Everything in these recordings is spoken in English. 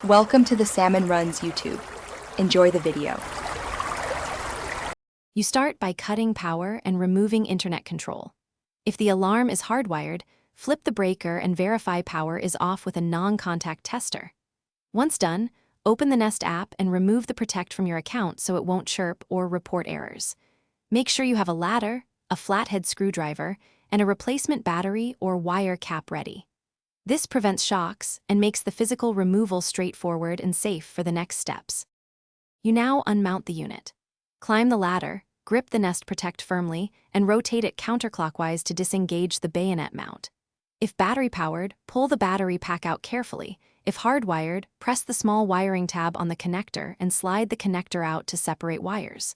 Welcome to the Salmon Runs YouTube. Enjoy the video. You start by cutting power and removing internet control. If the alarm is hardwired, flip the breaker and verify power is off with a non-contact tester. Once done, open the Nest app and remove the Protect from your account so it won't chirp or report errors. Make sure you have a ladder, a flathead screwdriver, and a replacement battery or wire cap ready. This prevents shocks and makes the physical removal straightforward and safe for the next steps. You now unmount the unit. Climb the ladder, grip the Nest Protect firmly, and rotate it counterclockwise to disengage the bayonet mount. If battery-powered, pull the battery pack out carefully. If hardwired, press the small wiring tab on the connector and slide the connector out to separate wires.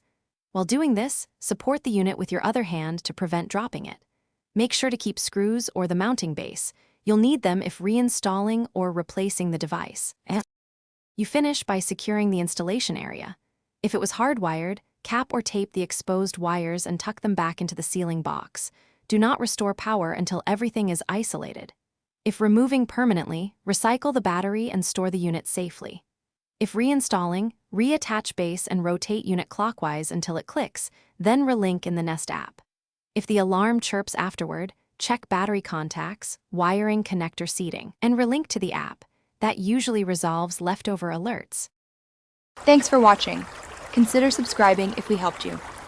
While doing this, support the unit with your other hand to prevent dropping it. Make sure to keep screws or the mounting base. You'll need them if reinstalling or replacing the device. You finish by securing the installation area. If it was hardwired, cap or tape the exposed wires and tuck them back into the sealing box. Do not restore power until everything is isolated. If removing permanently, recycle the battery and store the unit safely. If reinstalling, reattach base and rotate unit clockwise until it clicks, then relink in the Nest app. If the alarm chirps afterward, check battery contacts, wiring connector seating, and relink to the app. That usually resolves leftover alerts. Thanks for watching. Consider subscribing if we helped you.